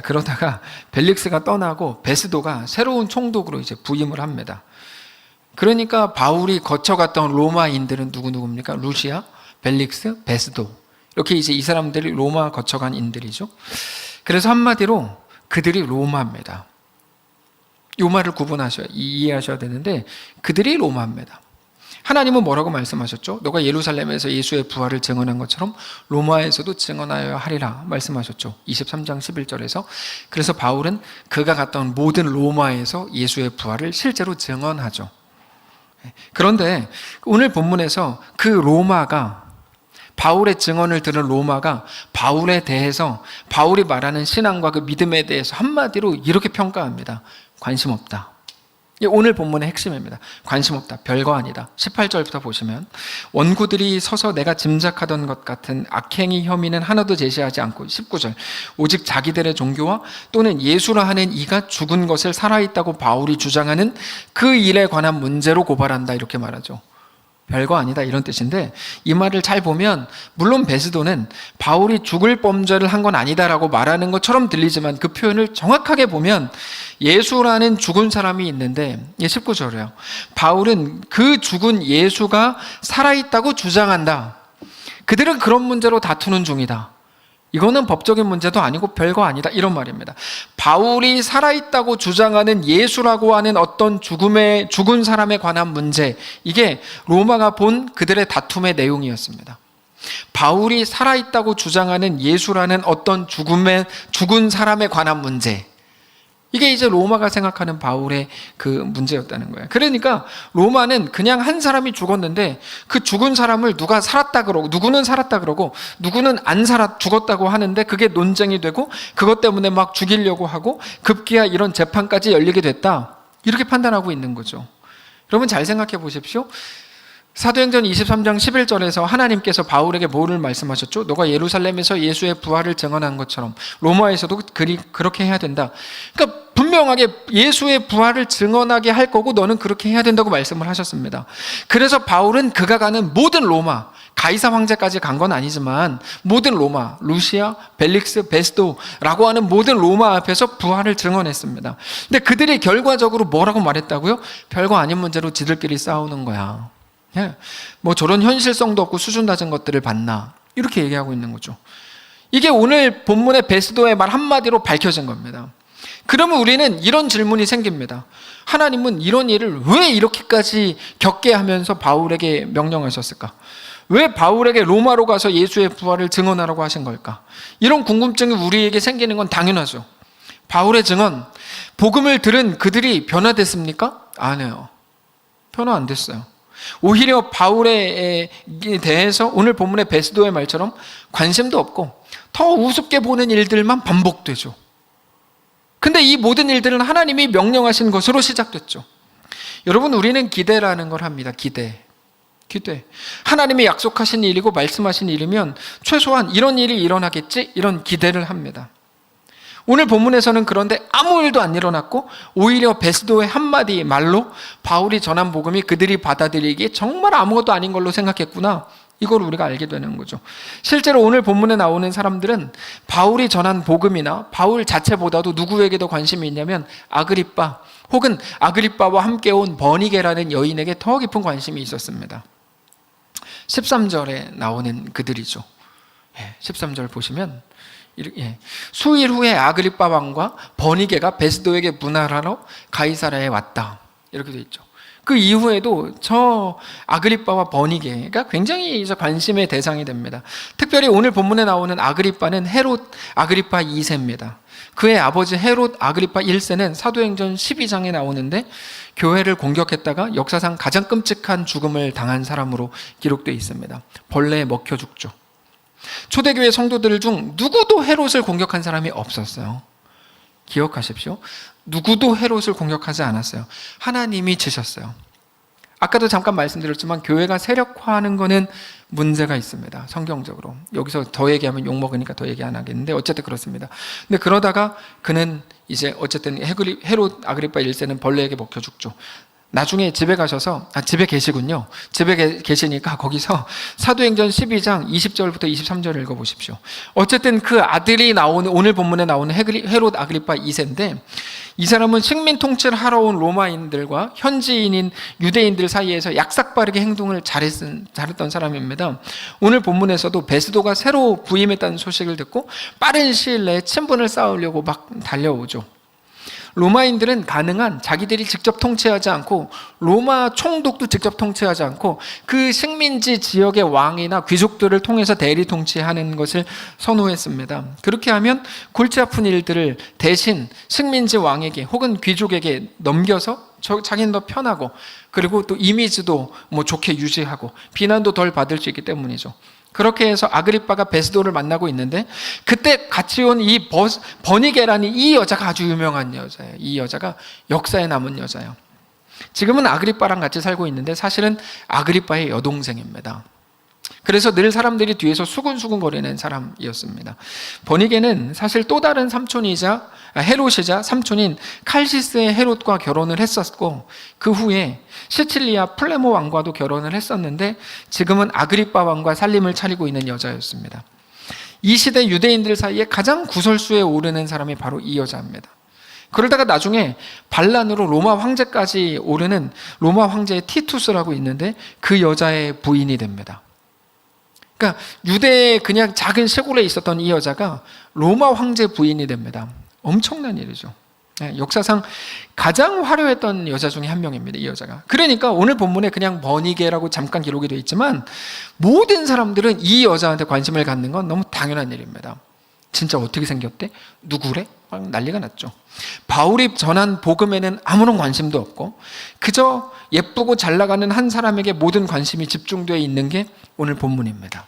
그러다가 벨릭스가 떠나고 베스도가 새로운 총독으로 이제 부임을 합니다. 그러니까 바울이 거쳐갔던 로마인들은 누구입니까? 루시아, 벨릭스, 베스도. 이렇게 이제 이 사람들이 로마 거쳐간 인들이죠. 그래서 한마디로 그들이 로마입니다. 이 말을 이해하셔야 되는데 그들이 로마입니다. 하나님은 뭐라고 말씀하셨죠? 너가 예루살렘에서 예수의 부활을 증언한 것처럼 로마에서도 증언하여야 하리라 말씀하셨죠. 23장 11절에서. 그래서 바울은 그가 갔던 모든 로마에서 예수의 부활을 실제로 증언하죠. 그런데 오늘 본문에서 그 로마가, 바울의 증언을 들은 로마가 바울에 대해서, 바울이 말하는 신앙과 그 믿음에 대해서 한마디로 이렇게 평가합니다. 관심 없다. 오늘 본문의 핵심입니다. 관심 없다. 별거 아니다. 18절부터 보시면 원고들이 서서 내가 짐작하던 것 같은 악행의 혐의는 하나도 제시하지 않고, 19절 오직 자기들의 종교와 또는 예수라 하는 이가 죽은 것을 살아있다고 바울이 주장하는 그 일에 관한 문제로 고발한다, 이렇게 말하죠. 별거 아니다 이런 뜻인데, 이 말을 잘 보면 물론 베스도는 바울이 죽을 범죄를 한 건 아니다라고 말하는 것처럼 들리지만 그 표현을 정확하게 보면 예수라는 죽은 사람이 있는데, 19절이에요. 바울은 그 죽은 예수가 살아있다고 주장한다. 그들은 그런 문제로 다투는 중이다. 이거는 법적인 문제도 아니고 별거 아니다, 이런 말입니다. 바울이 살아있다고 주장하는 예수라고 하는 어떤 죽은 사람에 관한 문제, 이게 로마가 본 그들의 다툼의 내용이었습니다. 바울이 살아있다고 주장하는 예수라는 어떤 죽은 사람에 관한 문제, 이게 이제 로마가 생각하는 바울의 그 문제였다는 거예요. 그러니까 로마는 그냥 한 사람이 죽었는데 그 죽은 사람을 누가 살았다 그러고, 누구는 살았다 그러고 누구는 안 죽었다고 하는데 그게 논쟁이 되고 그것 때문에 막 죽이려고 하고 급기야 이런 재판까지 열리게 됐다, 이렇게 판단하고 있는 거죠. 여러분 잘 생각해 보십시오. 사도행전 23장 11절에서 하나님께서 바울에게 뭐를 말씀하셨죠? 너가 예루살렘에서 예수의 부활을 증언한 것처럼 로마에서도 그렇게 해야 된다. 그러니까 분명하게 예수의 부활을 증언하게 할 거고 너는 그렇게 해야 된다고 말씀을 하셨습니다. 그래서 바울은 그가 가는 모든 로마, 가이사 황제까지 간 건 아니지만 모든 로마, 루시아, 벨릭스, 베스도라고 하는 모든 로마 앞에서 부활을 증언했습니다. 근데 그들이 결과적으로 뭐라고 말했다고요? 별거 아닌 문제로 지들끼리 싸우는 거야. 뭐 저런 현실성도 없고 수준 낮은 것들을 봤나, 이렇게 얘기하고 있는 거죠. 이게 오늘 본문의 베스도의 말 한마디로 밝혀진 겁니다. 그러면 우리는 이런 질문이 생깁니다. 하나님은 이런 일을 왜 이렇게까지 겪게 하면서 바울에게 명령하셨을까? 왜 바울에게 로마로 가서 예수의 부활을 증언하라고 하신 걸까? 이런 궁금증이 우리에게 생기는 건 당연하죠. 바울의 증언, 복음을 들은 그들이 변화됐습니까? 아니에요. 변화 안 됐어요. 오히려 바울에 대해서 오늘 본문의 베스도의 말처럼 관심도 없고 더 우습게 보는 일들만 반복되죠. 근데 이 모든 일들은 하나님이 명령하신 것으로 시작됐죠. 여러분, 우리는 기대라는 걸 합니다. 기대. 하나님이 약속하신 일이고 말씀하신 일이면 최소한 이런 일이 일어나겠지, 이런 기대를 합니다. 오늘 본문에서는 그런데 아무 일도 안 일어났고 오히려 베스도의 한마디 말로 바울이 전한 복음이 그들이 받아들이기에 정말 아무것도 아닌 걸로 생각했구나, 이걸 우리가 알게 되는 거죠. 실제로 오늘 본문에 나오는 사람들은 바울이 전한 복음이나 바울 자체보다도 누구에게 더 관심이 있냐면 아그리빠, 혹은 아그리빠와 함께 온 버니게라는 여인에게 더 깊은 관심이 있었습니다. 13절에 나오는 그들이죠. 13절 보시면 수일 후에 아그리빠 왕과 버니게가 베스도에게 문안하러 가이사랴에 왔다, 이렇게 되어 있죠. 그 이후에도 저 아그리빠와 버니게가 굉장히 이제 관심의 대상이 됩니다. 특별히 오늘 본문에 나오는 아그리빠는 헤롯 아그리빠 2세입니다. 그의 아버지 헤롯 아그리빠 1세는 사도행전 12장에 나오는데 교회를 공격했다가 역사상 가장 끔찍한 죽음을 당한 사람으로 기록되어 있습니다. 벌레에 먹혀 죽죠. 초대교회 성도들 중 누구도 헤롯을 공격한 사람이 없었어요. 기억하십시오. 누구도 헤롯을 공격하지 않았어요. 하나님이 치셨어요. 아까도 잠깐 말씀드렸지만 교회가 세력화하는 거는 문제가 있습니다. 성경적으로. 여기서 더 얘기하면 욕먹으니까 더 얘기 안 하겠는데 어쨌든 그렇습니다. 근데 그러다가 그는 이제 어쨌든 헤롯 아그리빠 1세는 벌레에게 먹혀 죽죠. 나중에 집에 가셔서, 집에 계시군요. 집에 계시니까 거기서 사도행전 12장 20절부터 23절을 읽어보십시오. 어쨌든 그 아들이 나오는, 오늘 본문에 나오는 헤롯 아그리파 2세인데, 이 사람은 식민 통치를 하러 온 로마인들과 현지인인 유대인들 사이에서 약삭빠르게 행동을 잘했던 사람입니다. 오늘 본문에서도 베스도가 새로 부임했다는 소식을 듣고 빠른 시일 내에 친분을 쌓으려고 막 달려오죠. 로마인들은 가능한 자기들이 직접 통치하지 않고 로마 총독도 직접 통치하지 않고 그 식민지 지역의 왕이나 귀족들을 통해서 대리 통치하는 것을 선호했습니다. 그렇게 하면 골치 아픈 일들을 대신 식민지 왕에게 혹은 귀족에게 넘겨서 자기는 더 편하고, 그리고 또 이미지도 좋게 유지하고 비난도 덜 받을 수 있기 때문이죠. 그렇게 해서 아그리빠가 베스도를 만나고 있는데, 그때 같이 온 이 버니게라는 이 여자가 아주 유명한 여자예요. 이 여자가 역사에 남은 여자예요. 지금은 아그리빠랑 같이 살고 있는데 사실은 아그리빠의 여동생입니다. 그래서 늘 사람들이 뒤에서 수근수근 거리는 사람이었습니다. 버니게는 사실 또 다른 삼촌이자 헤롯이자 삼촌인 칼시스의 헤롯과 결혼을 했었고, 그 후에 시칠리아 플레모 왕과도 결혼을 했었는데 지금은 아그리빠 왕과 살림을 차리고 있는 여자였습니다. 이 시대 유대인들 사이에 가장 구설수에 오르는 사람이 바로 이 여자입니다. 그러다가 나중에 반란으로 로마 황제까지 오르는 로마 황제의 티투스라고 있는데 그 여자의 부인이 됩니다. 그러니까 유대의 그냥 작은 시골에 있었던 이 여자가 로마 황제 부인이 됩니다. 엄청난 일이죠. 역사상 가장 화려했던 여자 중에 한 명입니다, 이 여자가. 그러니까 오늘 본문에 그냥 버니게라고 잠깐 기록이 되어 있지만 모든 사람들은 이 여자한테 관심을 갖는 건 너무 당연한 일입니다. 진짜 어떻게 생겼대? 누구래? 막 난리가 났죠. 바울이 전한 복음에는 아무런 관심도 없고 그저 예쁘고 잘 나가는 한 사람에게 모든 관심이 집중되어 있는 게 오늘 본문입니다.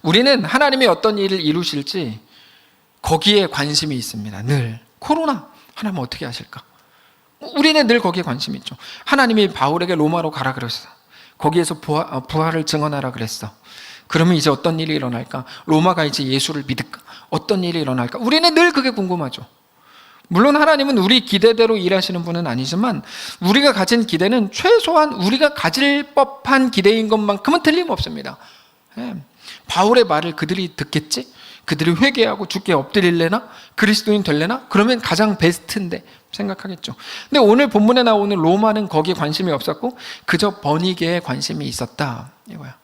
우리는 하나님이 어떤 일을 이루실지 거기에 관심이 있습니다. 늘. 코로나 하나님 어떻게 하실까? 우리는 늘 거기에 관심이 있죠. 하나님이 바울에게 로마로 가라 그랬어. 거기에서 부활을 증언하라 그랬어. 그러면 이제 어떤 일이 일어날까? 로마가 이제 예수를 믿을까? 어떤 일이 일어날까? 우리는 늘 그게 궁금하죠. 물론 하나님은 우리 기대대로 일하시는 분은 아니지만 우리가 가진 기대는 최소한 우리가 가질 법한 기대인 것만큼은 틀림없습니다. 바울의 말을 그들이 듣겠지? 그들이 회개하고 주께 엎드릴래나? 그리스도인 될래나? 그러면 가장 베스트인데 생각하겠죠. 근데 오늘 본문에 나오는 로마는 거기에 관심이 없었고 그저 버니게에 관심이 있었다 이거야.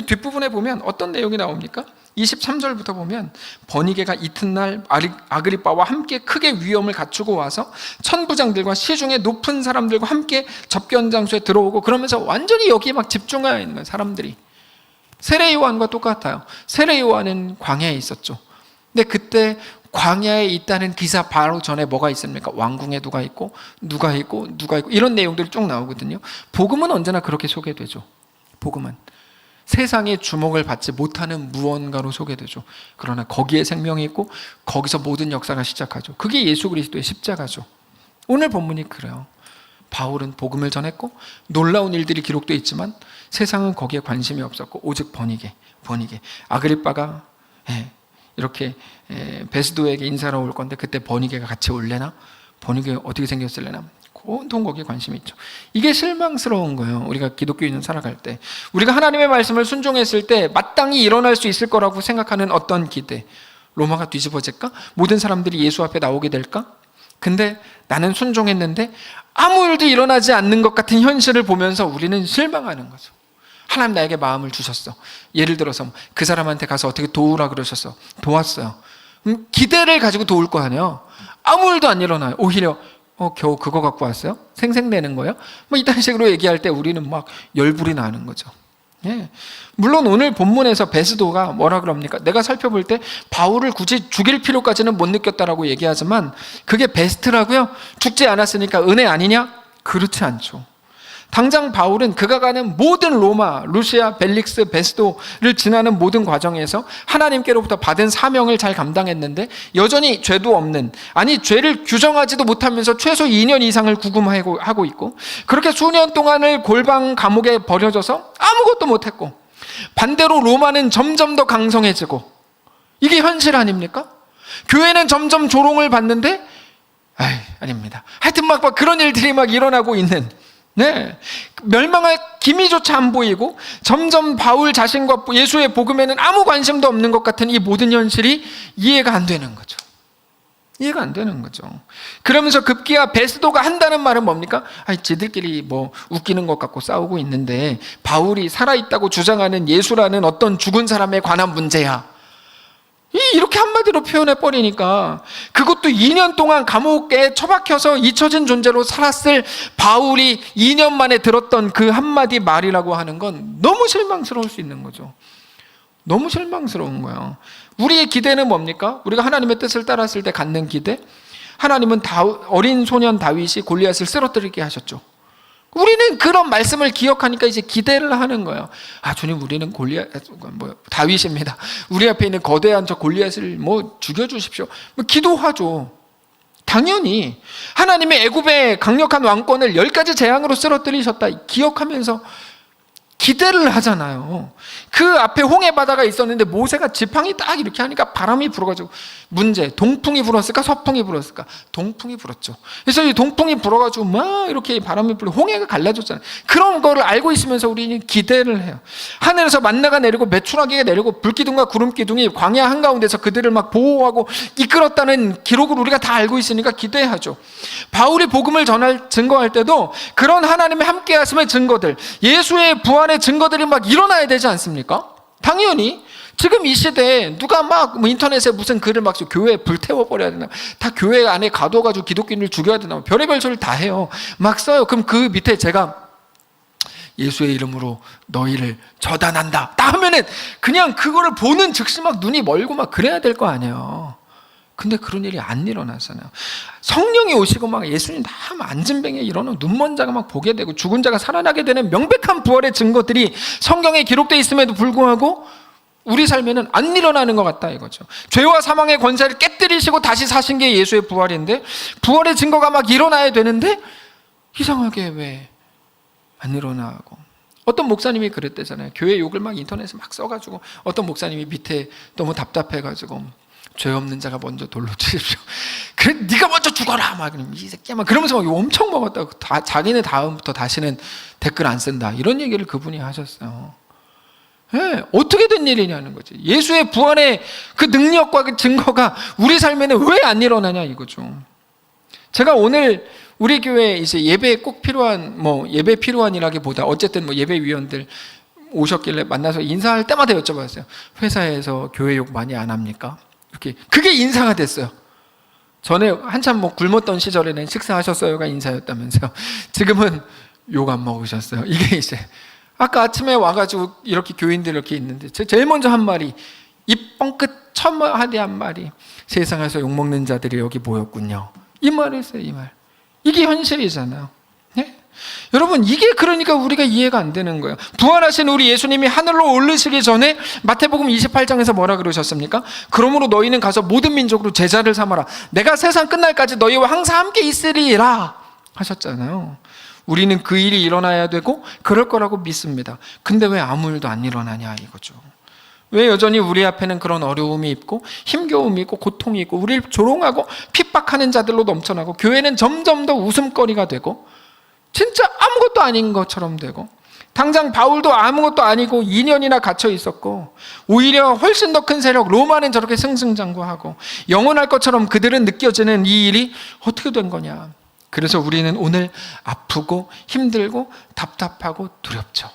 뒷부분에 보면 어떤 내용이 나옵니까? 23절부터 보면 버니게가 이튿날 아그리빠와 함께 크게 위엄을 갖추고 와서 천부장들과 시중에 높은 사람들과 함께 접견 장소에 들어오고, 그러면서 완전히 여기에 막 집중하여 있는 거예요. 사람들이. 세례 요한과 똑같아요. 세례 요한은 광야에 있었죠. 근데 그때 광야에 있다는 기사 바로 전에 뭐가 있습니까? 왕궁에 누가 있고 이런 내용들이 쭉 나오거든요. 복음은 언제나 그렇게 소개되죠. 복음은 세상의 주목을 받지 못하는 무언가로 소개되죠. 그러나 거기에 생명이 있고 거기서 모든 역사가 시작하죠. 그게 예수 그리스도의 십자가죠. 오늘 본문이 그래요. 바울은 복음을 전했고 놀라운 일들이 기록되어 있지만 세상은 거기에 관심이 없었고 오직 버니게 아그리빠가 이렇게 베스도에게 인사하러 올 건데 그때 버니게가 같이 올래나? 버니게 어떻게 생겼을래나? 온통 거기에 관심이 있죠. 이게 실망스러운 거예요. 우리가 기독교인은 살아갈 때 우리가 하나님의 말씀을 순종했을 때 마땅히 일어날 수 있을 거라고 생각하는 어떤 기대, 로마가 뒤집어질까? 모든 사람들이 예수 앞에 나오게 될까? 근데 나는 순종했는데 아무 일도 일어나지 않는 것 같은 현실을 보면서 우리는 실망하는 거죠. 하나님 나에게 마음을 주셨어. 예를 들어서 그 사람한테 가서 어떻게 도우라 그러셨어. 도왔어요. 기대를 가지고 도울 거 아니에요. 아무 일도 안 일어나요. 오히려 겨우 그거 갖고 왔어요? 생색내는 거예요? 이딴 식으로 얘기할 때 우리는 막 열불이 나는 거죠. 물론 오늘 본문에서 베스도가 뭐라 그럽니까? 내가 살펴볼 때 바울을 굳이 죽일 필요까지는 못 느꼈다라고 얘기하지만 그게 베스트라고요? 죽지 않았으니까 은혜 아니냐? 그렇지 않죠. 당장 바울은 그가 가는 모든 로마, 루시아, 벨릭스, 베스도를 지나는 모든 과정에서 하나님께로부터 받은 사명을 잘 감당했는데 여전히 죄도 없는, 아니 죄를 규정하지도 못하면서 최소 2년 이상을 구금하고 있고 그렇게 수년 동안을 골방 감옥에 버려져서 아무것도 못했고 반대로 로마는 점점 더 강성해지고 이게 현실 아닙니까? 교회는 점점 조롱을 받는데 아닙니다. 하여튼 막 그런 일들이 막 일어나고 있는, 네, 멸망할 기미조차 안 보이고 점점 바울 자신과 예수의 복음에는 아무 관심도 없는 것 같은 이 모든 현실이 이해가 안 되는 거죠. 이해가 안 되는 거죠. 그러면서 급기야 베스도가 한다는 말은 뭡니까? 지들끼리 뭐 웃기는 것 같고 싸우고 있는데 바울이 살아있다고 주장하는 예수라는 어떤 죽은 사람에 관한 문제야. 이렇게 한마디로 표현해버리니까 그것도 2년 동안 감옥에 처박혀서 잊혀진 존재로 살았을 바울이 2년 만에 들었던 그 한마디 말이라고 하는 건 너무 실망스러울 수 있는 거죠. 너무 실망스러운 거예요. 우리의 기대는 뭡니까? 우리가 하나님의 뜻을 따랐을 때 갖는 기대? 하나님은 어린 소년 다윗이 골리앗을 쓰러뜨리게 하셨죠. 우리는 그런 말씀을 기억하니까 이제 기대를 하는 거예요. 주님, 우리는 다윗입니다. 우리 앞에 있는 거대한 저 골리앗을 죽여주십시오. 기도하죠. 당연히 하나님의 애굽의 강력한 왕권을 10가지 재앙으로 쓰러뜨리셨다 기억하면서 기대를 하잖아요. 그 앞에 홍해 바다가 있었는데 모세가 지팡이 딱 이렇게 하니까 바람이 불어가지고 문제, 동풍이 불었을까 서풍이 불었을까? 동풍이 불었죠. 그래서 이 동풍이 불어가지고 막 이렇게 바람이 불고 홍해가 갈라졌잖아요. 그런 거를 알고 있으면서 우리는 기대를 해요. 하늘에서 만나가 내리고 메추라기가 내리고 불기둥과 구름기둥이 광야 한가운데서 그들을 막 보호하고 이끌었다는 기록을 우리가 다 알고 있으니까 기대하죠. 바울이 복음을 증거할 때도 그런 하나님의 함께 하심의 증거들, 예수의 부활의 증거들이 막 일어나야 되지 않습니까? 당연히 지금 이 시대에 누가 막 인터넷에 무슨 글을 막 교회에 불태워버려야 되나, 다 교회 안에 가둬가지고 기독교인을 죽여야 되나, 별의별 소리를 다 해요. 막 써요. 그럼 그 밑에 제가 예수의 이름으로 너희를 처단한다 딱 하면은 그냥 그거를 보는 즉시 막 눈이 멀고 막 그래야 될 거 아니에요. 근데 그런 일이 안 일어나잖아요. 성령이 오시고 막 예수님 다 안진뱅에 일어나고 눈먼 자가 막 보게 되고 죽은 자가 살아나게 되는 명백한 부활의 증거들이 성경에 기록되어 있음에도 불구하고 우리 삶에는 안 일어나는 것 같다 이거죠. 죄와 사망의 권세를 깨뜨리시고 다시 사신 게 예수의 부활인데 부활의 증거가 막 일어나야 되는데 이상하게 왜 안 일어나고. 어떤 목사님이 그랬대잖아요. 교회 욕을 막 인터넷에 막 써가지고 어떤 목사님이 밑에 너무 답답해가지고 죄 없는 자가 먼저 돌로 치십시오. 그래, 네가 먼저 죽어라. 막 이 새끼야, 막 그러면서 막 엄청 먹었다고. 자기네 다음부터 다시는 댓글 안 쓴다. 이런 얘기를 그분이 하셨어요. 네, 어떻게 된 일이냐는 거지. 예수의 부활의 그 능력과 그 증거가 우리 삶에는 왜 안 일어나냐 이거죠. 제가 오늘 우리 교회 이제 예배에 꼭 필요한 예배 필요한이라기보다 어쨌든 예배위원들 오셨길래 만나서 인사할 때마다 여쭤봤어요. 회사에서 교회 욕 많이 안 합니까? 이렇게 그게 인사가 됐어요. 전에 한참 굶었던 시절에는 식사하셨어요가 인사였다면서요. 지금은 욕 안 먹으셨어요. 이게 이제 아까 아침에 와가지고 이렇게 교인들 이렇게 있는데 제일 먼저 한 말이 입 뻥끗 첫 마디 한 말이 세상에서 욕 먹는 자들이 여기 모였군요. 이 말이었어요. 이 말. 이게 현실이잖아요. 네? 여러분, 이게 그러니까 우리가 이해가 안 되는 거예요. 부활하신 우리 예수님이 하늘로 오르시기 전에 마태복음 28장에서 뭐라 그러셨습니까? 그러므로 너희는 가서 모든 민족으로 제자를 삼아라. 내가 세상 끝날까지 너희와 항상 함께 있으리라 하셨잖아요. 우리는 그 일이 일어나야 되고 그럴 거라고 믿습니다. 근데 왜 아무 일도 안 일어나냐 이거죠. 왜 여전히 우리 앞에는 그런 어려움이 있고 힘겨움이 있고 고통이 있고 우리를 조롱하고 핍박하는 자들로 넘쳐나고 교회는 점점 더 웃음거리가 되고 진짜 아무것도 아닌 것처럼 되고 당장 바울도 아무것도 아니고 2년이나 갇혀 있었고 오히려 훨씬 더 큰 세력 로마는 저렇게 승승장구하고 영원할 것처럼 그들은 느껴지는 이 일이 어떻게 된 거냐. 그래서 우리는 오늘 아프고 힘들고 답답하고 두렵죠.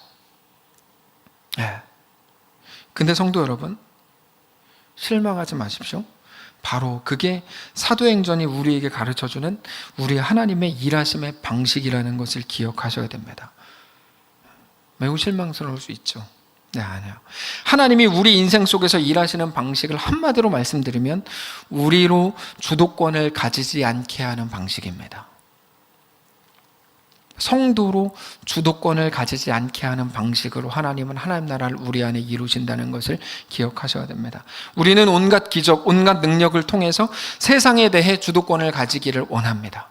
네. 근데 성도 여러분, 실망하지 마십시오. 바로 그게 사도행전이 우리에게 가르쳐주는 우리 하나님의 일하심의 방식이라는 것을 기억하셔야 됩니다. 매우 실망스러울 수 있죠. 네, 아니요. 하나님이 우리 인생 속에서 일하시는 방식을 한마디로 말씀드리면 우리로 주도권을 가지지 않게 하는 방식입니다. 성도로 주도권을 가지지 않게 하는 방식으로 하나님은 하나님 나라를 우리 안에 이루신다는 것을 기억하셔야 됩니다. 우리는 온갖 기적, 온갖 능력을 통해서 세상에 대해 주도권을 가지기를 원합니다.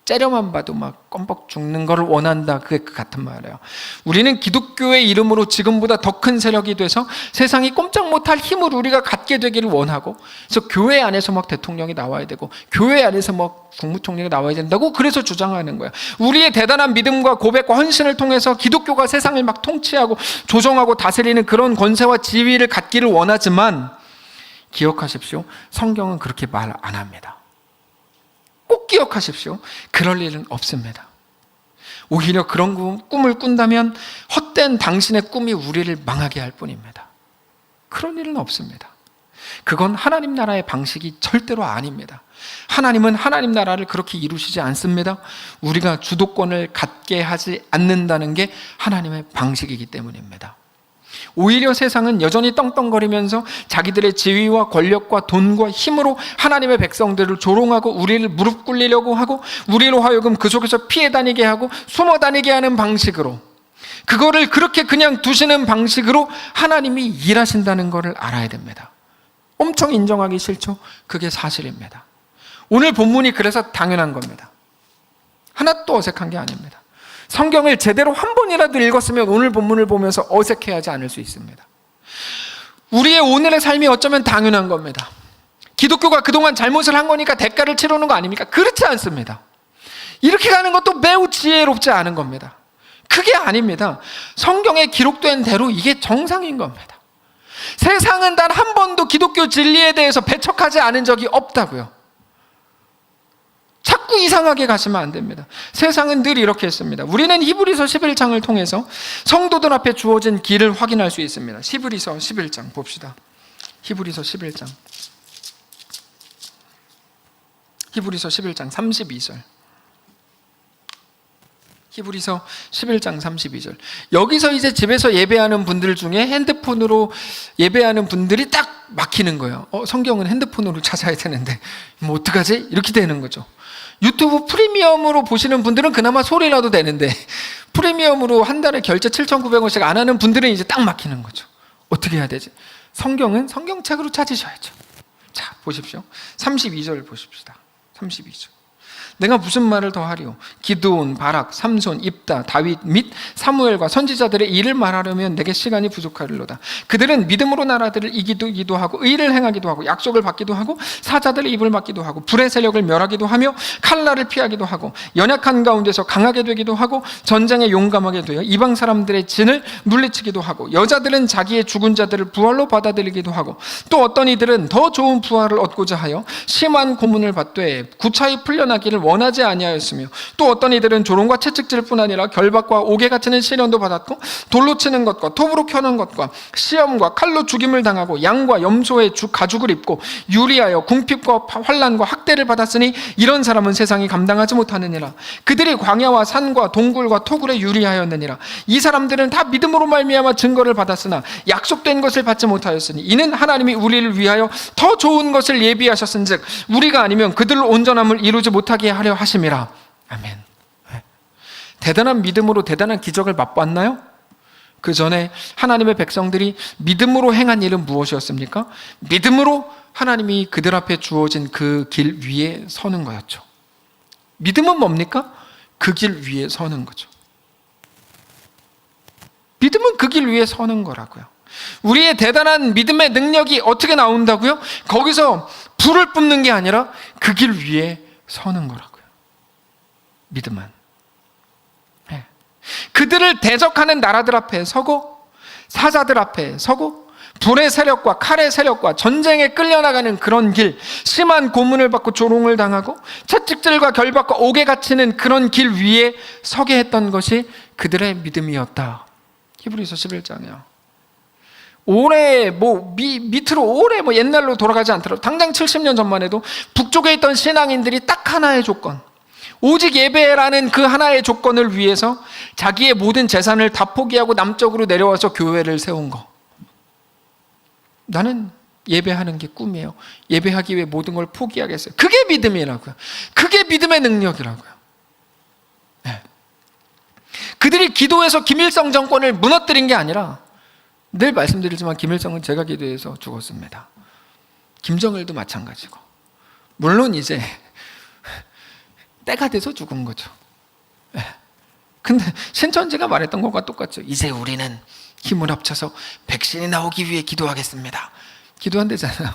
째려만 봐도 막 껌뻑 죽는 것을 원한다. 그게 그 같은 말이에요. 우리는 기독교의 이름으로 지금보다 더 큰 세력이 돼서 세상이 꼼짝 못할 힘을 우리가 갖게 되기를 원하고, 그래서 교회 안에서 막 대통령이 나와야 되고 교회 안에서 막 국무총리가 나와야 된다고 그래서 주장하는 거예요. 우리의 대단한 믿음과 고백과 헌신을 통해서 기독교가 세상을 막 통치하고 조정하고 다스리는 그런 권세와 지위를 갖기를 원하지만, 기억하십시오. 성경은 그렇게 말 안 합니다. 꼭 기억하십시오. 그럴 일은 없습니다. 오히려 그런 꿈을 꾼다면 헛된 당신의 꿈이 우리를 망하게 할 뿐입니다. 그런 일은 없습니다. 그건 하나님 나라의 방식이 절대로 아닙니다. 하나님은 하나님 나라를 그렇게 이루시지 않습니다. 우리가 주도권을 갖게 하지 않는다는 게 하나님의 방식이기 때문입니다. 오히려 세상은 여전히 떵떵거리면서 자기들의 지위와 권력과 돈과 힘으로 하나님의 백성들을 조롱하고 우리를 무릎 꿇리려고 하고, 우리로 하여금 그 속에서 피해 다니게 하고 숨어 다니게 하는 방식으로, 그거를 그렇게 그냥 두시는 방식으로 하나님이 일하신다는 것을 알아야 됩니다. 엄청 인정하기 싫죠? 그게 사실입니다. 오늘 본문이 그래서 당연한 겁니다. 하나도 어색한 게 아닙니다. 성경을 제대로 한 번이라도 읽었으면 오늘 본문을 보면서 어색해하지 않을 수 있습니다. 우리의 오늘의 삶이 어쩌면 당연한 겁니다. 기독교가 그동안 잘못을 한 거니까 대가를 치르는 거 아닙니까? 그렇지 않습니다. 이렇게 가는 것도 매우 지혜롭지 않은 겁니다. 그게 아닙니다. 성경에 기록된 대로 이게 정상인 겁니다. 세상은 단 한 번도 기독교 진리에 대해서 배척하지 않은 적이 없다고요. 자꾸 이상하게 가시면 안 됩니다. 세상은 늘 이렇게 했습니다. 우리는 히브리서 11장을 통해서 성도들 앞에 주어진 길을 확인할 수 있습니다. 히브리서 11장 봅시다. 히브리서 11장 32절. 히브리서 11장 32절. 여기서 이제 집에서 예배하는 분들 중에 핸드폰으로 예배하는 분들이 딱 막히는 거예요. 성경은 핸드폰으로 찾아야 되는데 뭐 어떡하지? 이렇게 되는 거죠. 유튜브 프리미엄으로 보시는 분들은 그나마 소리라도 되는데, 프리미엄으로 한 달에 결제 7,900원씩 안 하는 분들은 이제 딱 막히는 거죠. 어떻게 해야 되지? 성경은 성경책으로 찾으셔야죠. 자, 보십시오. 32절 보십시다. 32절. 내가 무슨 말을 더 하리요? 기드온, 바락, 삼손, 입다, 다윗 및 사무엘과 선지자들의 일을 말하려면 내게 시간이 부족하리로다. 그들은 믿음으로 나라들을 이기도 하고 의를 행하기도 하고 약속을 받기도 하고 사자들의 입을 막기도 하고 불의 세력을 멸하기도 하며 칼날을 피하기도 하고 연약한 가운데서 강하게 되기도 하고 전쟁에 용감하게 되어 이방 사람들의 진을 물리치기도 하고 여자들은 자기의 죽은 자들을 부활로 받아들이기도 하고 또 어떤 이들은 더 좋은 부활을 얻고자 하여 심한 고문을 받되 구차히 풀려나기를 원하지 아니하였으며 또 어떤 이들은 조롱과 채찍질뿐 아니라 결박과 옥에 갇히는 시련도 받았고 돌로 치는 것과 톱으로 켜는 것과 시험과 칼로 죽임을 당하고 양과 염소의 가죽을 입고 유리하여 궁핍과 환난과 학대를 받았으니 이런 사람은 세상이 감당하지 못하느니라. 그들이 광야와 산과 동굴과 토굴에 유리하였느니라. 이 사람들은 다 믿음으로 말미암아 증거를 받았으나 약속된 것을 받지 못하였으니 이는 하나님이 우리를 위하여 더 좋은 것을 예비하셨은즉 우리가 아니면 그들로 온전함을 이루지 못하게 하려 하심이라. 아멘. 대단한 믿음으로 대단한 기적을 맛봤나요? 그 전에 하나님의 백성들이 믿음으로 행한 일은 무엇이었습니까? 믿음으로 하나님이 그들 앞에 주어진 그 길 위에 서는 거였죠. 믿음은 뭡니까? 그 길 위에 서는 거죠. 믿음은 그 길 위에 서는 거라고요. 우리의 대단한 믿음의 능력이 어떻게 나온다고요? 거기서 불을 뿜는 게 아니라 그 길 위에 서는 거라고요. 믿음은. 네. 그들을 대적하는 나라들 앞에 서고 사자들 앞에 서고 불의 세력과 칼의 세력과 전쟁에 끌려나가는 그런 길, 심한 고문을 받고 조롱을 당하고 채찍질과 결박과 옥에 갇히는 그런 길 위에 서게 했던 것이 그들의 믿음이었다. 히브리서 11장이요. 오래 밑으로 오래 옛날로 돌아가지 않더라도 당장 70년 전만 해도 북쪽에 있던 신앙인들이 딱 하나의 조건, 오직 예배라는 그 하나의 조건을 위해서 자기의 모든 재산을 다 포기하고 남쪽으로 내려와서 교회를 세운 거. 나는 예배하는 게 꿈이에요. 예배하기 위해 모든 걸 포기하겠어요. 그게 믿음이라고요. 그게 믿음의 능력이라고요. 네. 그들이 기도해서 김일성 정권을 무너뜨린 게 아니라, 늘 말씀드리지만 김일성은 제가 기도해서 죽었습니다. 김정일도 마찬가지고. 물론 이제 때가 돼서 죽은 거죠. 근데 신천지가 말했던 것과 똑같죠. 이제 우리는 힘을 합쳐서 백신이 나오기 위해 기도하겠습니다. 기도한대잖아요.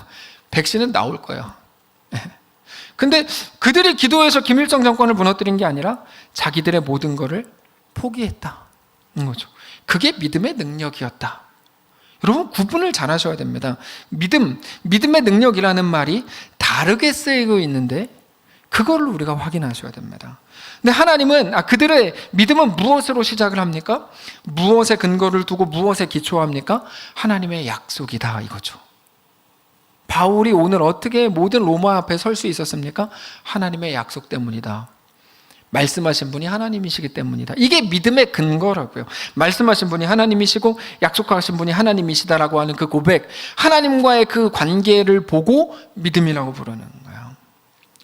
백신은 나올 거예요. 근데 그들이 기도해서 김일성 정권을 무너뜨린 게 아니라 자기들의 모든 것을 포기했다는 거죠. 그게 믿음의 능력이었다. 여러분, 구분을 잘 하셔야 됩니다. 믿음의 능력이라는 말이 다르게 쓰이고 있는데 그걸 우리가 확인하셔야 됩니다. 근데 하나님은 그들의 믿음은 무엇으로 시작을 합니까? 무엇에 근거를 두고 무엇에 기초합니까? 하나님의 약속이다, 이거죠. 바울이 오늘 어떻게 모든 로마 앞에 설 수 있었습니까? 하나님의 약속 때문이다. 말씀하신 분이 하나님이시기 때문이다. 이게 믿음의 근거라고요. 말씀하신 분이 하나님이시고 약속하신 분이 하나님이시다라고 하는 그 고백, 하나님과의 그 관계를 보고 믿음이라고 부르는 거예요.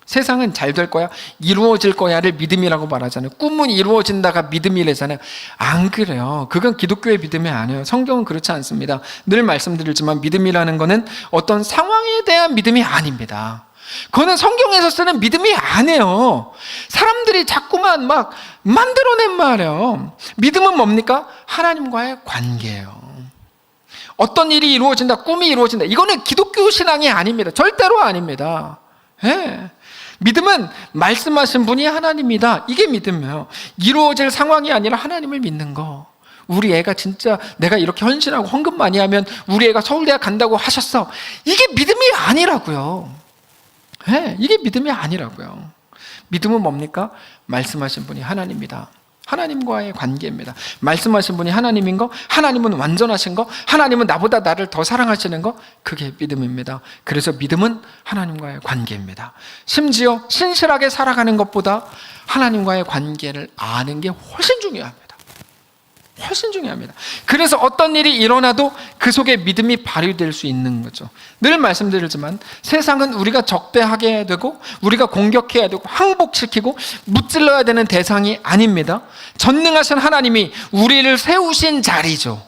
세상은 잘 될 거야, 이루어질 거야를 믿음이라고 말하잖아요. 꿈은 이루어진다가 믿음이래잖아요. 안 그래요. 그건 기독교의 믿음이 아니에요. 성경은 그렇지 않습니다. 늘 말씀드리지만 믿음이라는 거는 어떤 상황에 대한 믿음이 아닙니다. 그거는 성경에서 쓰는 믿음이 아니에요. 사람들이 자꾸만 막 만들어낸 말이에요. 믿음은 뭡니까? 하나님과의 관계예요. 어떤 일이 이루어진다, 꿈이 이루어진다, 이거는 기독교 신앙이 아닙니다. 절대로 아닙니다. 믿음은 말씀하신 분이 하나님이다, 이게 믿음이에요. 이루어질 상황이 아니라 하나님을 믿는 거. 우리 애가 진짜 내가 이렇게 헌신하고 헌금 많이 하면 우리 애가 서울대학 간다고 하셨어, 이게 믿음이 아니라고요. 이게 믿음이 아니라고요. 믿음은 뭡니까? 말씀하신 분이 하나님이다. 하나님과의 관계입니다. 말씀하신 분이 하나님인 거, 하나님은 완전하신 거, 하나님은 나보다 나를 더 사랑하시는 거, 그게 믿음입니다. 그래서 믿음은 하나님과의 관계입니다. 심지어 신실하게 살아가는 것보다 하나님과의 관계를 아는 게 훨씬 중요합니다. 훨씬 중요합니다. 그래서 어떤 일이 일어나도 그 속에 믿음이 발휘될 수 있는 거죠. 늘 말씀드리지만 세상은 우리가 적대하게 되고 우리가 공격해야 되고 항복시키고 무찔러야 되는 대상이 아닙니다. 전능하신 하나님이 우리를 세우신 자리죠.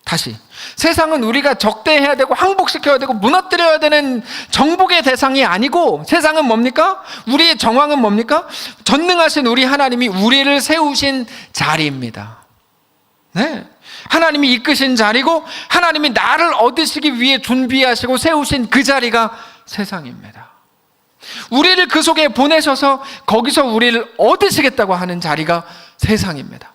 다시, 세상은 우리가 적대해야 되고 항복시켜야 되고 무너뜨려야 되는 정복의 대상이 아니고, 세상은 뭡니까? 우리의 정황은 뭡니까? 전능하신 우리 하나님이 우리를 세우신 자리입니다. 하나님이 이끄신 자리고 하나님이 나를 얻으시기 위해 준비하시고 세우신 그 자리가 세상입니다. 우리를 그 속에 보내셔서 거기서 우리를 얻으시겠다고 하는 자리가 세상입니다.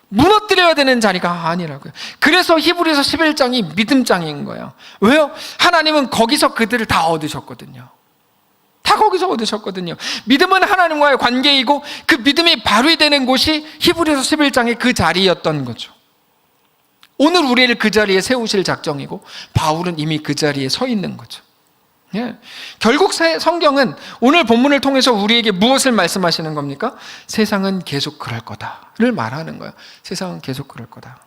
무너뜨려야 되는 자리가 아니라고요. 그래서 히브리서 11장이 믿음장인 거예요. 왜요? 하나님은 거기서 그들을 다 얻으셨거든요. 다 거기서 얻으셨거든요. 믿음은 하나님과의 관계이고 그 믿음이 발휘되는 곳이 히브리서 11장의 그 자리였던 거죠. 오늘 우리를 그 자리에 세우실 작정이고 바울은 이미 그 자리에 서 있는 거죠. 결국 성경은 오늘 본문을 통해서 우리에게 무엇을 말씀하시는 겁니까? 세상은 계속 그럴 거다를 말하는 거예요. 세상은 계속 그럴 거다.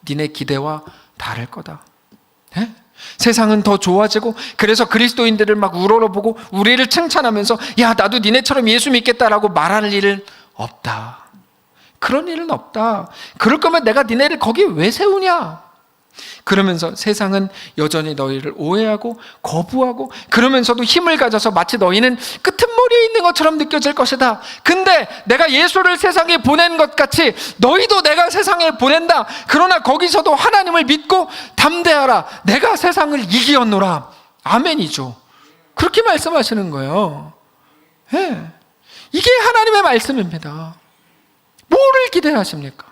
니네 기대와 다를 거다. 세상은 더 좋아지고, 그래서 그리스도인들을 막 우러러보고 우리를 칭찬하면서 야, 나도 니네처럼 예수 믿겠다라고 말할 일은 없다. 그런 일은 없다. 그럴 거면 내가 니네를 거기에 왜 세우냐? 그러면서 세상은 여전히 너희를 오해하고 거부하고, 그러면서도 힘을 가져서 마치 너희는 끄트머리에 있는 것처럼 느껴질 것이다. 근데 내가 예수를 세상에 보낸 것 같이 너희도 내가 세상에 보낸다. 그러나 거기서도 하나님을 믿고 담대하라. 내가 세상을 이기었노라. 아멘이죠. 그렇게 말씀하시는 거예요. 이게 하나님의 말씀입니다. 뭐를 기대하십니까?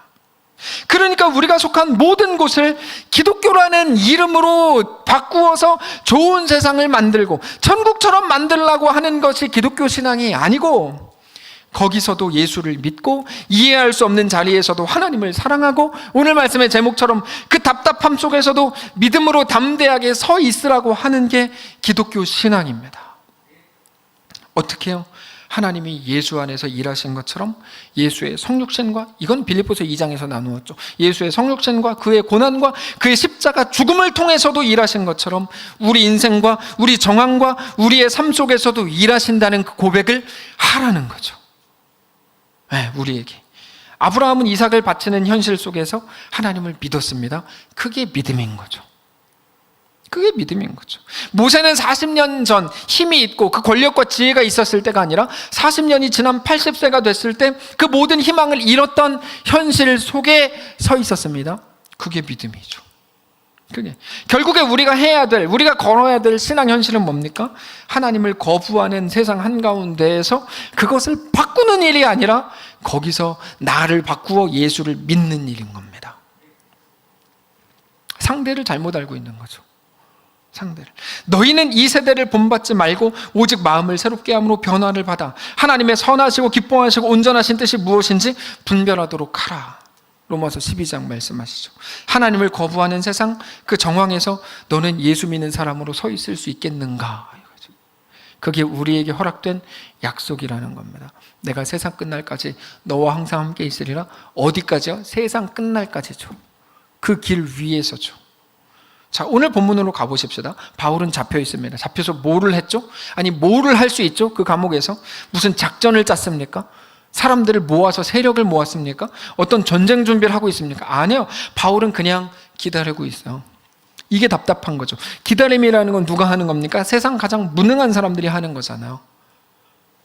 그러니까 우리가 속한 모든 곳을 기독교라는 이름으로 바꾸어서 좋은 세상을 만들고 천국처럼 만들려고 하는 것이 기독교 신앙이 아니고, 거기서도 예수를 믿고 이해할 수 없는 자리에서도 하나님을 사랑하고, 오늘 말씀의 제목처럼 그 답답함 속에서도 믿음으로 담대하게 서 있으라고 하는 게 기독교 신앙입니다. 어떻게 해요? 하나님이 예수 안에서 일하신 것처럼 예수의 성육신과, 이건 빌립보서 2장에서 나누었죠. 예수의 성육신과 그의 고난과 그의 십자가 죽음을 통해서도 일하신 것처럼 우리 인생과 우리 정황과 우리의 삶 속에서도 일하신다는 그 고백을 하라는 거죠. 우리에게. 아브라함은 이삭을 바치는 현실 속에서 하나님을 믿었습니다. 그게 믿음인 거죠. 그게 믿음인 거죠. 모세는 40년 전 힘이 있고 그 권력과 지혜가 있었을 때가 아니라 40년이 지난 80세가 됐을 때 그 모든 희망을 잃었던 현실 속에 서 있었습니다. 그게 믿음이죠. 그게 결국에 우리가 해야 될, 우리가 걸어야 될 신앙 현실은 뭡니까? 하나님을 거부하는 세상 한가운데에서 그것을 바꾸는 일이 아니라 거기서 나를 바꾸어 예수를 믿는 일인 겁니다. 상대를 잘못 알고 있는 거죠. 상대를. 너희는 이 세대를 본받지 말고 오직 마음을 새롭게 함으로 변화를 받아 하나님의 선하시고 기뻐하시고 온전하신 뜻이 무엇인지 분별하도록 하라. 로마서 12장 말씀하시죠. 하나님을 거부하는 세상 그 정황에서 너는 예수 믿는 사람으로 서 있을 수 있겠는가? 그게 우리에게 허락된 약속이라는 겁니다. 내가 세상 끝날까지 너와 항상 함께 있으리라. 어디까지요? 세상 끝날까지죠. 그 길 위에서죠. 자, 오늘 본문으로 가보십시다. 바울은 잡혀 있습니다. 잡혀서 뭐를 했죠? 아니, 뭐를 할 수 있죠? 그 감옥에서 무슨 작전을 짰습니까? 사람들을 모아서 세력을 모았습니까? 어떤 전쟁 준비를 하고 있습니까? 아니요. 바울은 그냥 기다리고 있어요. 이게 답답한 거죠. 기다림이라는 건 누가 하는 겁니까? 세상 가장 무능한 사람들이 하는 거잖아요.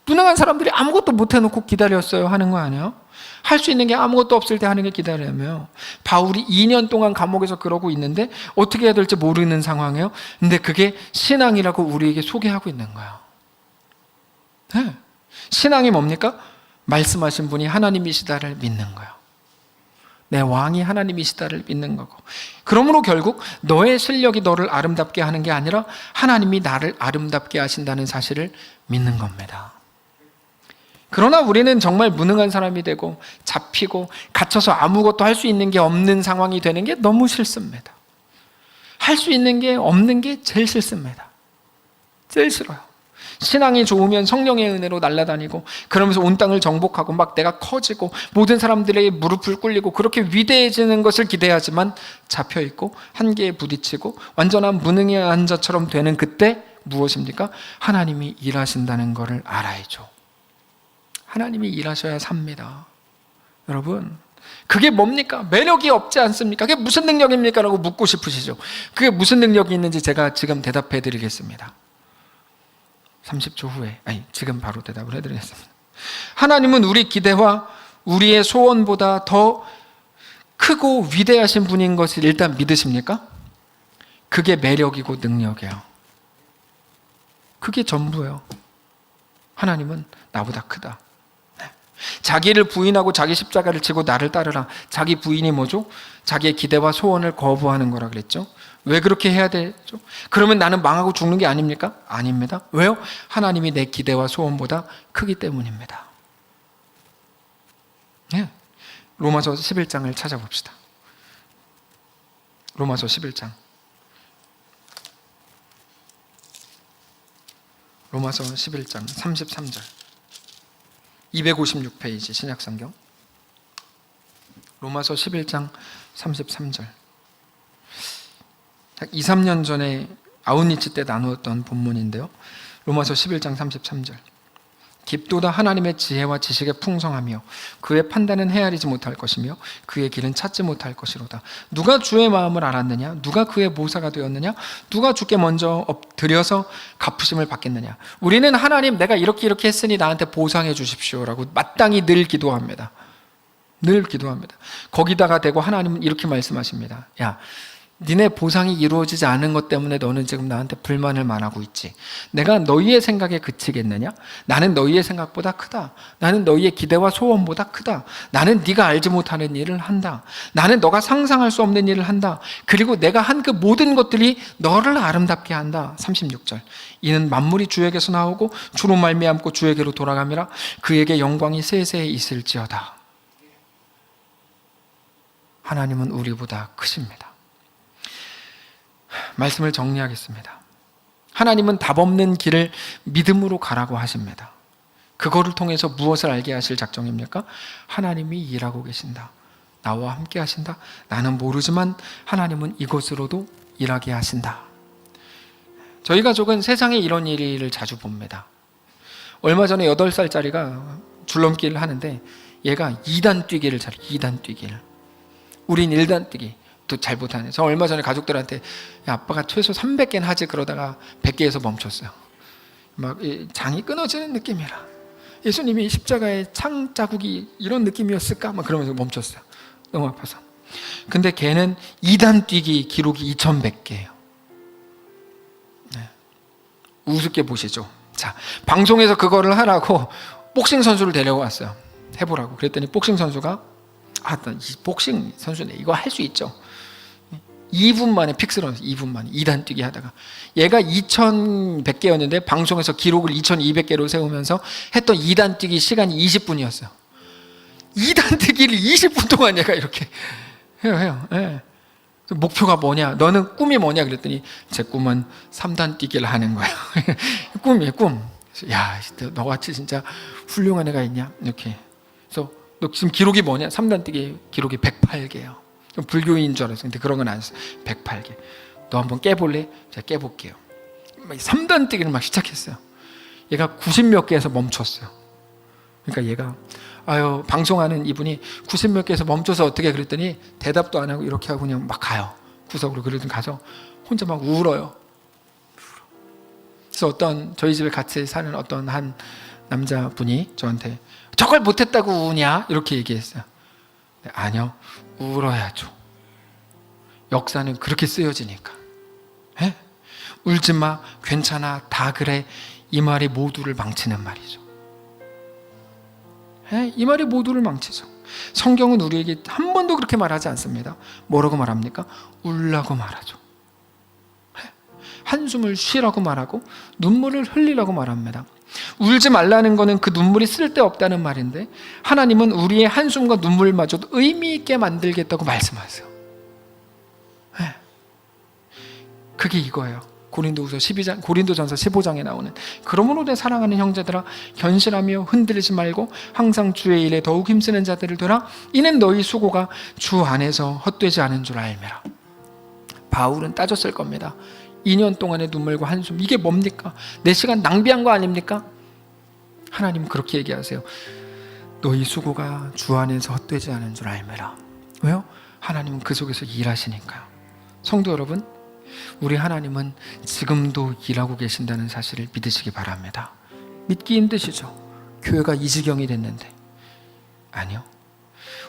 무능한 사람들이 아무것도 못 해놓고 기다렸어요 하는 거 아니에요? 할 수 있는 게 아무것도 없을 때 하는 게 기다려요. 바울이 2년 동안 감옥에서 그러고 있는데 어떻게 해야 될지 모르는 상황이에요. 근데 그게 신앙이라고 우리에게 소개하고 있는 거예요. 네. 신앙이 뭡니까? 말씀하신 분이 하나님이시다를 믿는 거예요. 내 왕이 하나님이시다를 믿는 거고. 그러므로 결국 너의 실력이 너를 아름답게 하는 게 아니라 하나님이 나를 아름답게 하신다는 사실을 믿는 겁니다. 그러나 우리는 정말 무능한 사람이 되고 잡히고 갇혀서 아무것도 할 수 있는 게 없는 상황이 되는 게 너무 싫습니다. 할 수 있는 게 없는 게 제일 싫습니다. 제일 싫어요. 신앙이 좋으면 성령의 은혜로 날아다니고 그러면서 온 땅을 정복하고 막 내가 커지고 모든 사람들에게 무릎을 꿇리고 그렇게 위대해지는 것을 기대하지만 잡혀있고 한계에 부딪히고 완전한 무능한 자처럼 되는 그때 무엇입니까? 하나님이 일하신다는 것을 알아야죠. 하나님이 일하셔야 삽니다. 여러분, 그게 뭡니까? 매력이 없지 않습니까? 그게 무슨 능력입니까? 라고 묻고 싶으시죠? 그게 무슨 능력이 있는지 제가 지금 대답해 드리겠습니다. 30초 후에, 지금 바로 대답을 해드리겠습니다. 하나님은 우리 기대와 우리의 소원보다 더 크고 위대하신 분인 것을 일단 믿으십니까? 그게 매력이고 능력이에요. 그게 전부예요. 하나님은 나보다 크다. 자기를 부인하고 자기 십자가를 지고 나를 따르라. 자기 부인이 뭐죠? 자기의 기대와 소원을 거부하는 거라 그랬죠. 왜 그렇게 해야 되죠? 그러면 나는 망하고 죽는 게 아닙니까? 아닙니다. 왜요? 하나님이 내 기대와 소원보다 크기 때문입니다. 네. 로마서 11장을 찾아봅시다. 로마서 11장. 로마서 11장 33절. 256페이지 신약성경. 로마서 11장 33절. 2, 3년 전에 아웃리치 때 나누었던 본문인데요. 로마서 11장 33절. 깊도다 하나님의 지혜와 지식의 풍성하며 그의 판단은 헤아리지 못할 것이며 그의 길은 찾지 못할 것이로다. 누가 주의 마음을 알았느냐? 누가 그의 모사가 되었느냐? 누가 주께 먼저 엎드려서 갚으심을 받겠느냐? 우리는 하나님, 내가 이렇게 했으니 나한테 보상해 주십시오라고 마땅히 늘 기도합니다. 늘 기도합니다. 거기다가 대고 하나님은 이렇게 말씀하십니다. 야, 니네 보상이 이루어지지 않은 것 때문에 너는 지금 나한테 불만을 말하고 있지. 내가 너희의 생각에 그치겠느냐? 나는 너희의 생각보다 크다. 나는 너희의 기대와 소원보다 크다. 나는 네가 알지 못하는 일을 한다. 나는 너가 상상할 수 없는 일을 한다. 그리고 내가 한 그 모든 것들이 너를 아름답게 한다. 36절. 이는 만물이 주에게서 나오고 주로 말미암고 주에게로 돌아감이라. 그에게 영광이 세세히 있을지어다. 하나님은 우리보다 크십니다. 말씀을 정리하겠습니다. 하나님은 답 없는 길을 믿음으로 가라고 하십니다. 그거를 통해서 무엇을 알게 하실 작정입니까? 하나님이 일하고 계신다. 나와 함께 하신다. 나는 모르지만 하나님은 이것으로도 일하게 하신다. 저희 가족은 세상에 이런 일을 자주 봅니다. 얼마 전에 8살짜리가 줄넘기를 하는데 얘가 2단 뛰기를 잘해. 2단 뛰기를. 우린 1단 뛰기. 또 잘 못하네. 저 얼마 전에 가족들한테 야, 아빠가 최소 300개는 하지 그러다가 100개에서 멈췄어요. 막 장이 끊어지는 느낌이라. 예수님이 십자가의 창 자국이 이런 느낌이었을까? 막 그러면서 멈췄어요. 너무 아파서. 근데 걔는 2단 뛰기 기록이 2100개예요. 네. 우습게 보시죠. 자, 방송에서 그거를 하라고 복싱 선수를 데려왔어요. 해보라고. 그랬더니 복싱 선수가 이 복싱 선수네 이거 할 수 있죠. 2분 만에 픽스를 했어요. 2분 만에 2단 뛰기 하다가 얘가 2100개였는데 방송에서 기록을 2200개로 세우면서 했던 2단 뛰기 시간이 20분이었어요. 2단 뛰기를 20분 동안 얘가 이렇게 해요. 네. 목표가 뭐냐? 너는 꿈이 뭐냐? 그랬더니 제 꿈은 3단 뛰기를 하는 거예요. 꿈이에요, 꿈. 야, 너같이 진짜 훌륭한 애가 있냐? 이렇게. 그래서 너 지금 기록이 뭐냐? 3단 뛰기 기록이 108개예요. 불교인인 줄 알았어요. 근데 그런 건 아니었어요. 108개. 너 한번 깨볼래? 제가 깨볼게요. 3단 뛰기를 막 시작했어요. 얘가 90몇 개에서 멈췄어요. 그러니까 얘가 방송하는 이분이 90몇 개에서 멈춰서 어떻게 그랬더니 대답도 안 하고 이렇게 하고 그냥 막 가요. 구석으로. 그러더니 가서 혼자 막 울어요. 그래서 저희 집에 같이 사는 어떤 한 남자분이 저한테 저걸 못했다고 우냐? 이렇게 얘기했어요. 네, 아니요. 울어야죠. 역사는 그렇게 쓰여지니까. 에? 울지 마. 괜찮아. 다 그래. 이 말이 모두를 망치는 말이죠. 이 말이 모두를 망치죠. 성경은 우리에게 한 번도 그렇게 말하지 않습니다. 뭐라고 말합니까? 울라고 말하죠. 한숨을 쉬라고 말하고 눈물을 흘리라고 말합니다. 울지 말라는 것은 그 눈물이 쓸데없다는 말인데 하나님은 우리의 한숨과 눈물마저도 의미 있게 만들겠다고 말씀하세요. 그게 이거예요. 고린도전서 15장에 나오는 그러므로 내 사랑하는 형제들아 견실하며 흔들리지 말고 항상 주의 일에 더욱 힘쓰는 자들을 되라. 이는 너희 수고가 주 안에서 헛되지 않은 줄 알미라. 바울은 따졌을 겁니다. 2년 동안의 눈물과 한숨 이게 뭡니까? 내 시간 낭비한 거 아닙니까? 하나님은 그렇게 얘기하세요. 너희 수고가 주 안에서 헛되지 않은 줄 알미라. 왜요? 하나님은 그 속에서 일하시니까요. 성도 여러분, 우리 하나님은 지금도 일하고 계신다는 사실을 믿으시기 바랍니다. 믿기 힘드시죠? 교회가 이 지경이 됐는데. 아니요.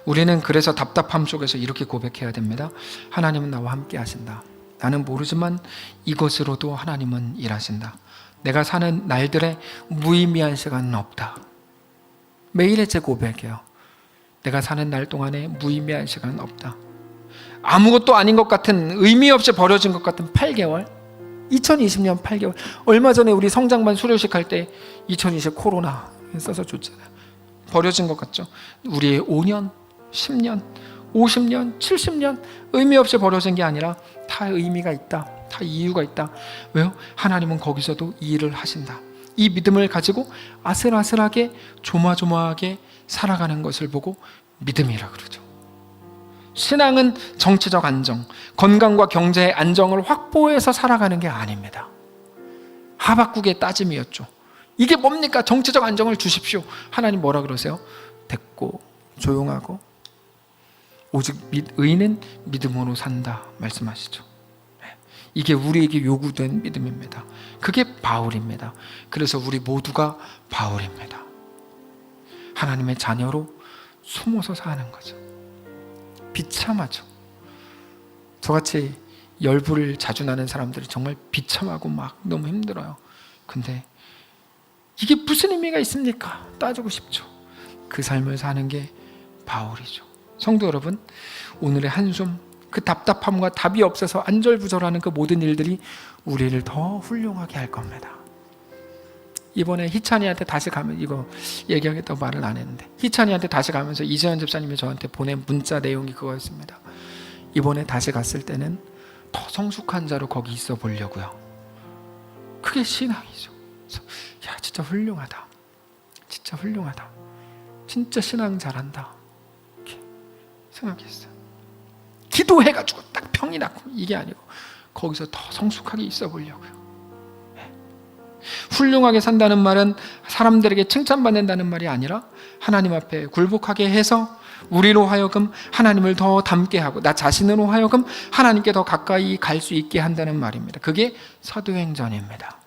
우리는 그래서 답답함 속에서 이렇게 고백해야 됩니다. 하나님은 나와 함께 하신다. 나는 모르지만 이것으로도 하나님은 일하신다. 내가 사는 날들에 무의미한 시간은 없다. 매일의 제 고백이에요. 내가 사는 날 동안에 무의미한 시간은 없다. 아무것도 아닌 것 같은 의미 없이 버려진 것 같은 8개월 2020년 8개월 얼마 전에 우리 성장반 수료식 할 때 2020 코로나 써서 줬잖아요. 버려진 것 같죠? 우리의 5년, 10년, 50년, 70년 의미 없이 버려진 게 아니라 다 의미가 있다. 다 이유가 있다. 왜요? 하나님은 거기서도 이 일을 하신다. 이 믿음을 가지고 아슬아슬하게 조마조마하게 살아가는 것을 보고 믿음이라 그러죠. 신앙은 정치적 안정, 건강과 경제의 안정을 확보해서 살아가는 게 아닙니다. 하박국의 따짐이었죠. 이게 뭡니까? 정치적 안정을 주십시오. 하나님 뭐라 그러세요? 됐고 조용하고 오직 의인은 믿음으로 산다 말씀하시죠. 이게 우리에게 요구된 믿음입니다. 그게 바울입니다. 그래서 우리 모두가 바울입니다. 하나님의 자녀로 숨어서 사는 거죠. 비참하죠. 저같이 열불을 자주 나는 사람들이 정말 비참하고 막 너무 힘들어요. 근데 이게 무슨 의미가 있습니까? 따지고 싶죠. 그 삶을 사는 게 바울이죠. 성도 여러분, 오늘의 한숨, 그 답답함과 답이 없어서 안절부절하는 그 모든 일들이 우리를 더 훌륭하게 할 겁니다. 이번에 희찬이한테 다시 가면 이거 얘기하겠다고 말을 안 했는데 희찬이한테 다시 가면서 이재현 집사님이 저한테 보낸 문자 내용이 그거였습니다. 이번에 다시 갔을 때는 더 성숙한 자로 거기 있어 보려고요. 그게 신앙이죠. 야, 진짜 훌륭하다. 진짜 훌륭하다. 진짜 신앙 잘한다. 이렇게 생각했어요. 기도해가지고 딱 평이 났고 이게 아니고 거기서 더 성숙하게 있어 보려고요. 훌륭하게 산다는 말은 사람들에게 칭찬받는다는 말이 아니라 하나님 앞에 굴복하게 해서 우리로 하여금 하나님을 더 닮게 하고 나 자신으로 하여금 하나님께 더 가까이 갈 수 있게 한다는 말입니다. 그게 사도행전입니다.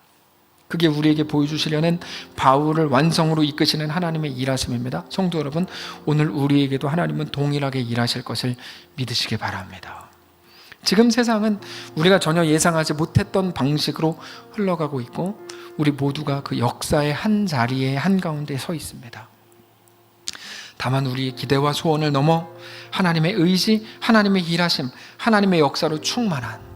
그게 우리에게 보여주시려는 바울을 완성으로 이끄시는 하나님의 일하심입니다. 성도 여러분, 오늘 우리에게도 하나님은 동일하게 일하실 것을 믿으시기 바랍니다. 지금 세상은 우리가 전혀 예상하지 못했던 방식으로 흘러가고 있고 우리 모두가 그 역사의 한 자리에 한가운데 서 있습니다. 다만 우리의 기대와 소원을 넘어 하나님의 의지, 하나님의 일하심, 하나님의 역사로 충만한,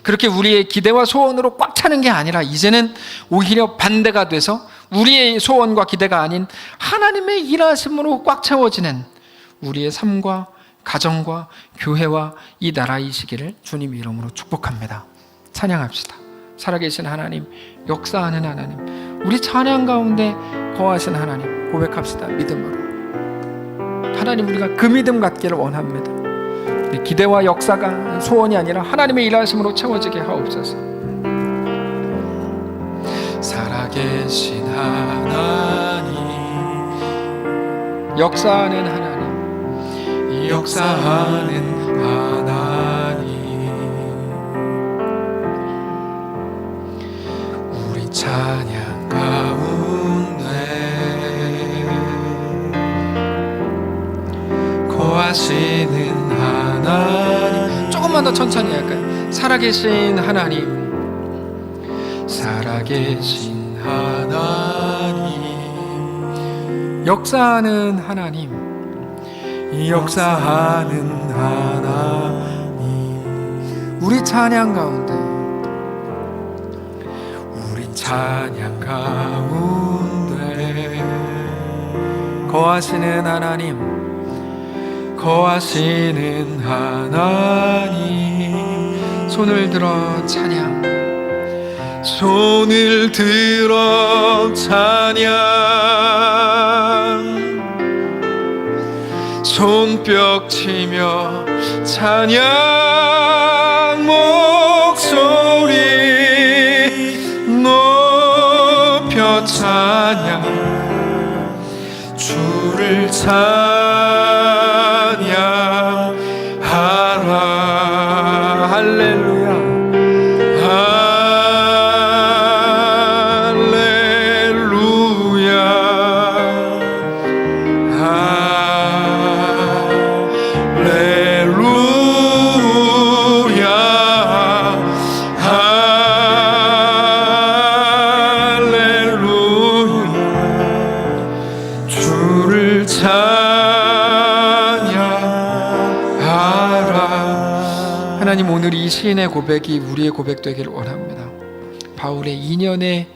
그렇게 우리의 기대와 소원으로 꽉 차는 게 아니라 이제는 오히려 반대가 돼서 우리의 소원과 기대가 아닌 하나님의 일하심으로 꽉 채워지는 우리의 삶과 가정과 교회와 이 나라이시기를 주님 이름으로 축복합니다. 찬양합시다. 살아계신 하나님, 역사하는 하나님, 우리 찬양 가운데 거하신 하나님 고백합시다. 믿음으로. 하나님, 우리가 그 믿음 갖기를 원합니다. 우리 기대와 역사가 소원이 아니라 하나님의 일하심으로 채워지게 하옵소서. 살아계신 하나님, 역사하는 하나님, 역사하는 하나님, 우리 찬양 가운데 거하시는 하나님. 조금만 더 천천히 할까요? 살아계신 하나님, 살아계신 하나님, 역사하는 하나님, 역사하는 하나님, 우리 찬양 가운데, 우리 찬양 가운데 거하시는 하나님, 거하시는 하나님, 손을 들어 찬양, 손을 들어 찬양, 손뼉 치며 찬양, 목소리 높여 찬양, 주를 찬양하라. 할렐루야, 하나님, 오늘 이 시인의 고백이 우리의 고백 되기를 원합니다. 바울의 2년의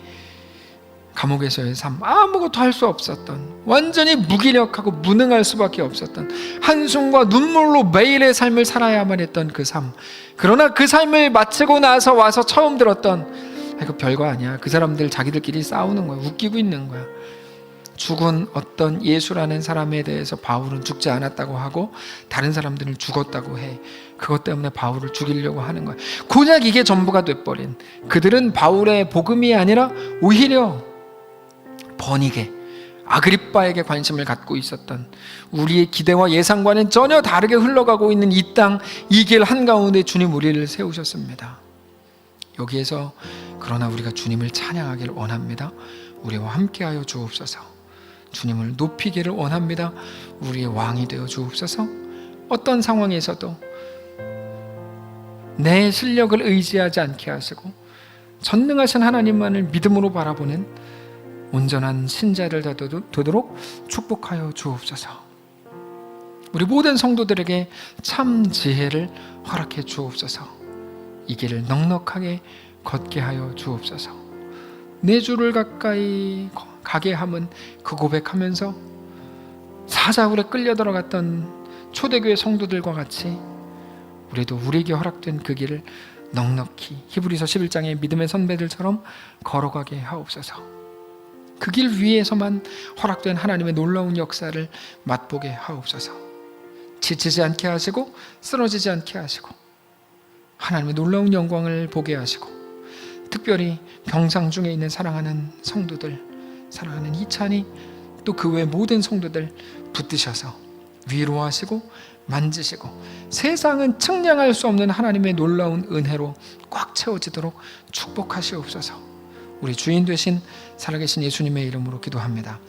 감옥에서의 삶, 아무것도 할 수 없었던, 완전히 무기력하고 무능할 수밖에 없었던, 한숨과 눈물로 매일의 삶을 살아야만 했던 그 삶. 그러나 그 삶을 마치고 나서 와서 처음 들었던, 이거 별거 아니야, 그 사람들 자기들끼리 싸우는 거야, 웃기고 있는 거야. 죽은 어떤 예수라는 사람에 대해서 바울은 죽지 않았다고 하고 다른 사람들은 죽었다고 해. 그것 때문에 바울을 죽이려고 하는 거야. 고작 이게 전부가 돼버린, 그들은 바울의 복음이 아니라 오히려 버니게, 아그리빠에게 관심을 갖고 있었던, 우리의 기대와 예상과는 전혀 다르게 흘러가고 있는 이 땅, 이 길 한가운데 주님 우리를 세우셨습니다. 여기에서 그러나 우리가 주님을 찬양하기를 원합니다. 우리와 함께하여 주옵소서. 주님을 높이기를 원합니다. 우리의 왕이 되어 주옵소서. 어떤 상황에서도 내 실력을 의지하지 않게 하시고 전능하신 하나님만을 믿음으로 바라보는 온전한 신자를 되도록 축복하여 주옵소서. 우리 모든 성도들에게 참 지혜를 허락해 주옵소서. 이 길을 넉넉하게 걷게 하여 주옵소서. 내 주를 가까이 가게 함은 그 고백하면서 사자굴에 끌려 들어갔던 초대교회 성도들과 같이 우리도 우리에게 허락된 그 길을 넉넉히 히브리서 11장의 믿음의 선배들처럼 걸어가게 하옵소서. 그 길 위에서만 허락된 하나님의 놀라운 역사를 맛보게 하옵소서. 지치지 않게 하시고 쓰러지지 않게 하시고 하나님의 놀라운 영광을 보게 하시고, 특별히 병상 중에 있는 사랑하는 성도들, 사랑하는 이찬이, 또 그 외 모든 성도들 붙드셔서 위로하시고 만지시고 세상은 측량할 수 없는 하나님의 놀라운 은혜로 꽉 채워지도록 축복하시옵소서. 우리 주인 되신 살아계신 예수님의 이름으로 기도합니다.